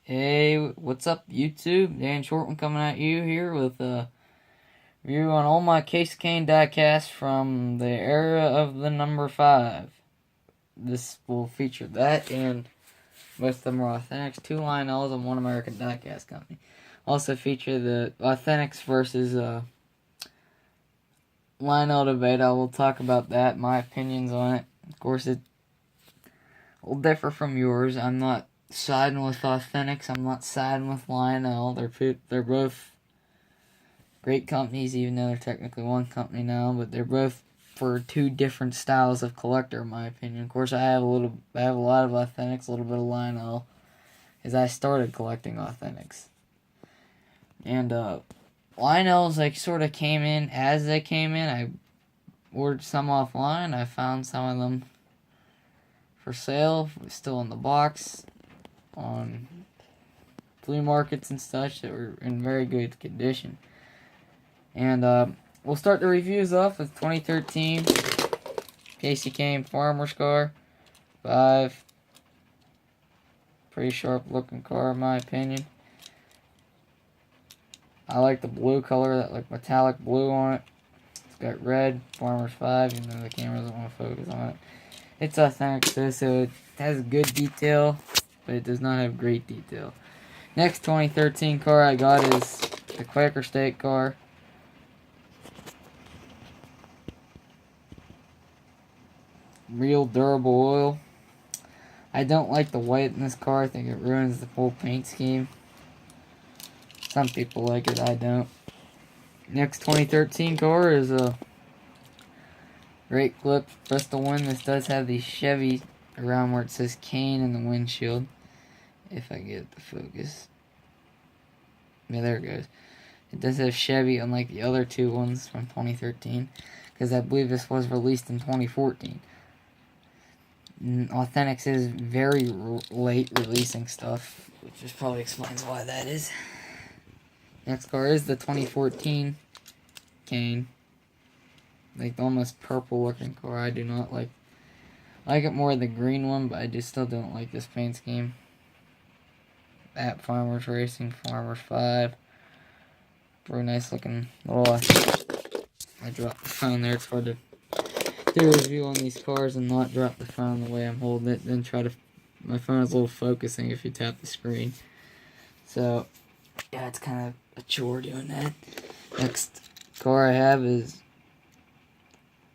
Hey, what's up, YouTube? Dan Shortman coming at you here with a review on all my Case Kahne diecast from the era of the number 5. This will feature that, and most of them are Authentics, 2 Lionels, and 1 American Diecast Company. Also feature the Authentics versus Lionel debate. I will talk about that, my opinions on it. Of course, it will differ from yours. I'm not siding with Authentics. I'm not siding with Lionel. They're both great companies, even though they're technically one company now. But they're both for 2 different styles of collector, in my opinion. Of course, I have a lot of Authentics, a little bit of Lionel, as I started collecting Authentics. And Lionel's sort of came in as they came in. I ordered some offline. I found some of them for sale, still in the box, on flea markets and such that were in very good condition. And we'll start the reviews off with 2013 Case Kahne Farmer's car. 5. Pretty sharp looking car in my opinion. I like the blue color, that metallic blue on it. It's got red, Farmer's 5, even though the camera doesn't want to focus on it. It's authentic too, so it has good detail, but it does not have great detail. Next 2013 car I got is the Quaker State car. Real durable oil. I don't like the white in this car. I think it ruins the whole paint scheme. Some people like it, I don't. Next 2013 car is a great clip, Bristol one. This does have the Chevy around where it says Kahne in the windshield. If I get the focus. Yeah, there it goes. It does have Chevy, unlike the other 2 ones from 2013, because I believe this was released in 2014. Authentics is very late releasing stuff, which just probably explains why that is. Next car is the 2014 Kahne. Like the almost purple looking car. I do not like it more the green one, but I just still don't like this paint scheme. At Farmers Racing, Farmers 5. Very nice looking little. I dropped the phone there. It's hard to do a review on these cars and not drop the phone the way I'm holding it. Then my phone is a little focusing if you tap the screen. So yeah, it's kind of a chore doing that. Next car I have is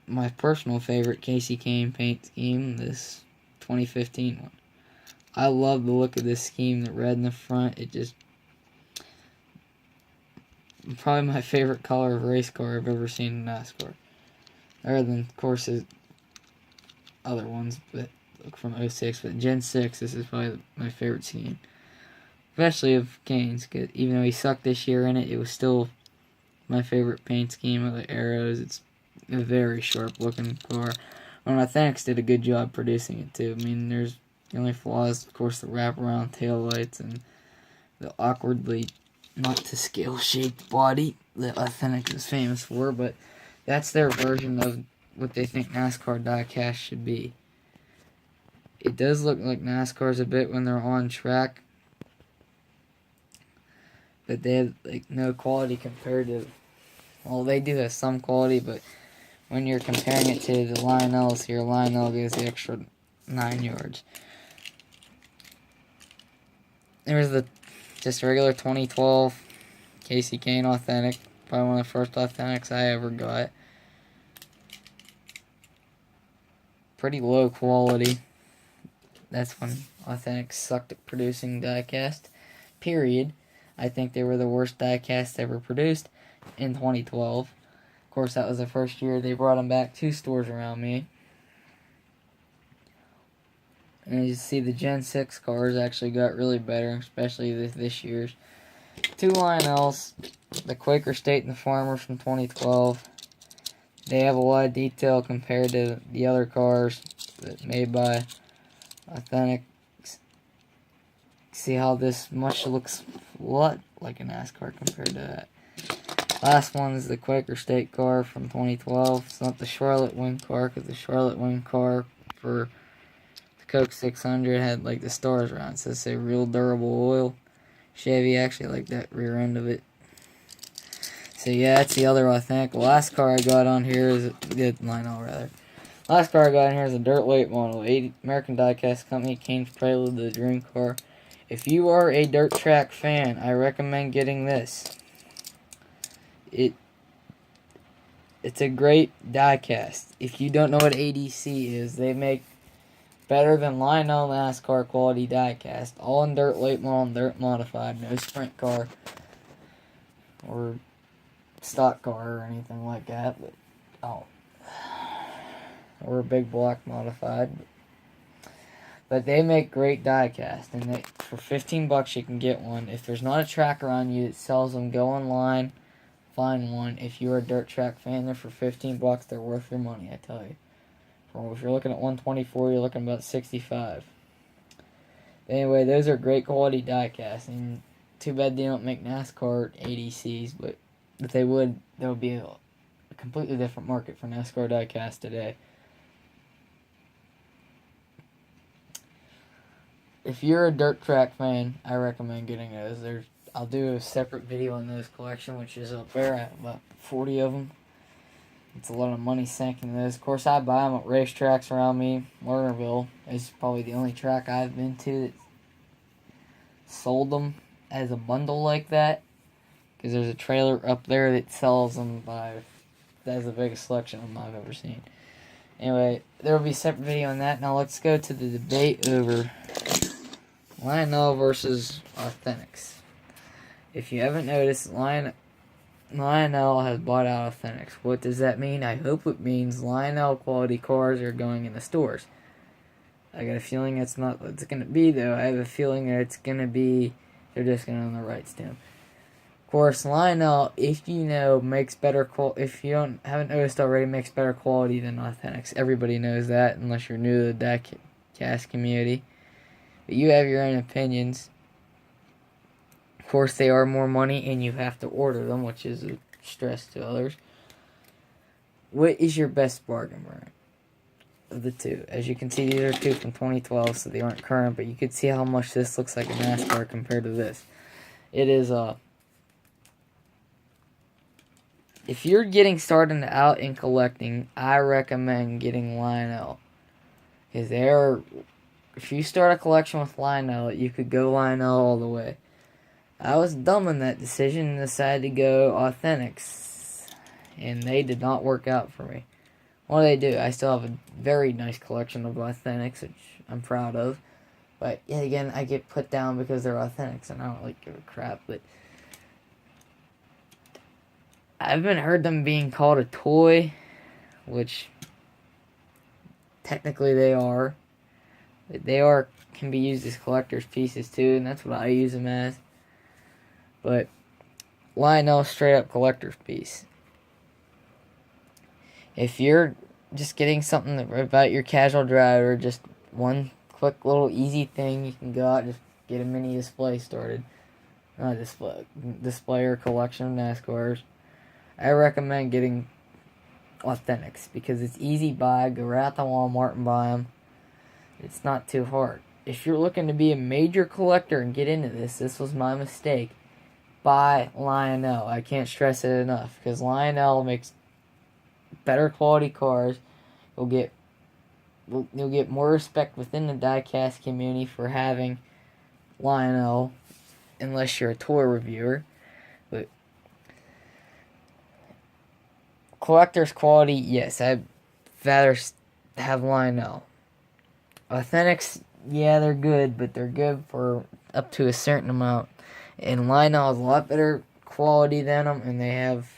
my personal favorite Case Kahne paint scheme, this 2015 one. I love the look of this scheme, the red in the front. It just probably my favorite color of race car I've ever seen in NASCAR. Other than, of course, other ones, but look from 06. But Gen 6, this is probably my favorite scheme. Especially of Kahne's, because even though he sucked this year in it, it was still my favorite paint scheme of the arrows. It's a very sharp looking car. And Authentics did a good job producing it too. I mean, there's the only flaws, of course, the wraparound taillights and the awkwardly not to scale shaped body that Authentics is famous for, but that's their version of what they think NASCAR diecast should be. It does look like NASCAR's a bit when they're on track, but they have no quality compared to, well, they do have some quality, but when you're comparing it to the Lionels here, Lionel goes the extra 9 yards. There's just regular 2012 Case Kahne Authentic, probably one of the first Authentics I ever got. Pretty low quality. That's when Authentics sucked at producing diecast. Period. I think they were the worst diecast ever produced in 2012. Of course, that was the first year they brought them back 2 stores around me. And you see the Gen 6 cars actually got really better, especially this year's. 2 Lionels, the Quaker State and the Farmers from 2012. They have a lot of detail compared to the other cars that made by Authentics. See how this much looks a lot like a NASCAR compared to that. Last one is the Quaker State car from 2012. It's not the Charlotte Wing car, because the Charlotte Wing car for the Coke 600 had like the stars around it. So it says real durable oil. Chevy actually like that rear end of it. So yeah, that's the other authentic. The last car I got on here is Lionel rather. Last car I got in here is a dirt late model, American Diecast Company, Kane's Prelude, the dream car. If you are a dirt track fan, I recommend getting this. It's a great diecast. If you don't know what ADC is, they make better than Lionel NASCAR quality diecast. All in dirt late model and dirt modified. No sprint car or stock car or anything like that. Or a big block modified. But they make great diecast. And for $15 you can get one. If there's not a tracker on you that sells them, go online. Find one. If you're a dirt track fan, they're for $15. They're worth your money, I tell you. If you're looking at 124, you're looking about 65. Anyway, those are great quality diecast, and too bad they don't make NASCAR ADCs. But if they would, there would be a completely different market for NASCAR diecast today. If you're a dirt track fan, I recommend getting those. I'll do a separate video on those collection, which is up there. I have about 40 of them. It's a lot of money sank into those. Of course, I buy them at racetracks around me. Lernerville is probably the only track I've been to that sold them as a bundle like that. Because there's a trailer up there that sells them that's the biggest selection of them I've ever seen. Anyway, there will be a separate video on that. Now let's go to the debate over Lionel versus Authentics. If you haven't noticed, Lionel has bought out Authentics. What does that mean? I hope it means Lionel quality cars are going in the stores. I got a feeling that's not what it's going to be, though. I have a feeling that it's going to be, they're just going to own the rights to them. Of course, Lionel, if you know, makes better quality. If you haven't noticed already, makes better quality than Authentics. Everybody knows that, unless you're new to the diecast community. But you have your own opinions. Of course, they are more money, and you have to order them, which is a stress to others. What is your best bargain brand of the two? As you can see, these are two from 2012, so they aren't current, but you can see how much this looks like a NASCAR compared to this. It is if you're getting started out in collecting, I recommend getting Lionel. Because if you start a collection with Lionel, you could go Lionel all the way. I was dumb in that decision and decided to go Authentics. And they did not work out for me. What do they do? I still have a very nice collection of Authentics, which I'm proud of. But, yet again, I get put down because they're Authentics, and I don't really give a crap. But I've heard them being called a toy, which technically they are. But can be used as collector's pieces, too, and that's what I use them as. But Lionel, straight up collector's piece. If you're just getting something about your casual driver, just one quick little easy thing, you can go out and just get a mini display started. Not display or collection of NASCARs. I recommend getting Authentics because it's easy buy. Go right out to Walmart and buy them. It's not too hard. If you're looking to be a major collector and get into this was my mistake. Buy Lionel. I can't stress it enough because Lionel makes better quality cars. You'll get more respect within the diecast community for having Lionel, unless you're a toy reviewer. But collector's quality, yes, I'd rather have Lionel. Authentics, yeah, they're good, but they're good for up to a certain amount. And Lionel is a lot better quality than them, and they have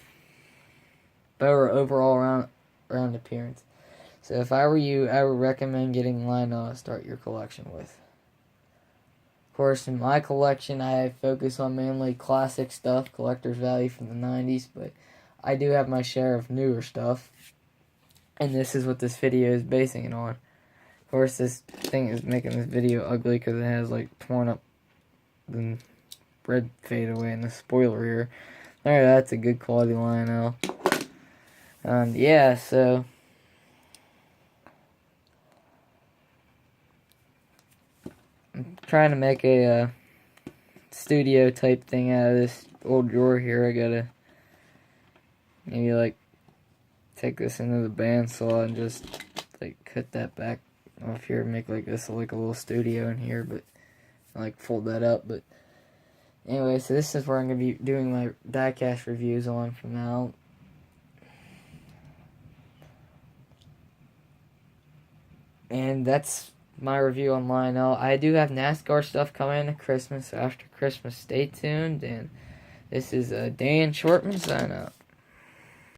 better overall round appearance. So if I were you, I would recommend getting Lionel to start your collection with. Of course, in my collection, I focus on mainly classic stuff, collector's value from the 90s, but I do have my share of newer stuff. And this is what this video is basing it on. Of course, this thing is making this video ugly because it has like torn up the red fade away in the spoiler here. Alright, that's a good quality Lionel. Yeah, so trying to make a studio type thing out of this old drawer here. I gotta maybe like take this into the bandsaw and just like cut that back off here and make like this like a little studio in here, but like fold that up. But anyway, so this is where I'm gonna be doing my diecast reviews on from now. And that's my review on Lionel. I do have NASCAR stuff coming at Christmas. After Christmas, stay tuned. And this is Dan Shortman sign out.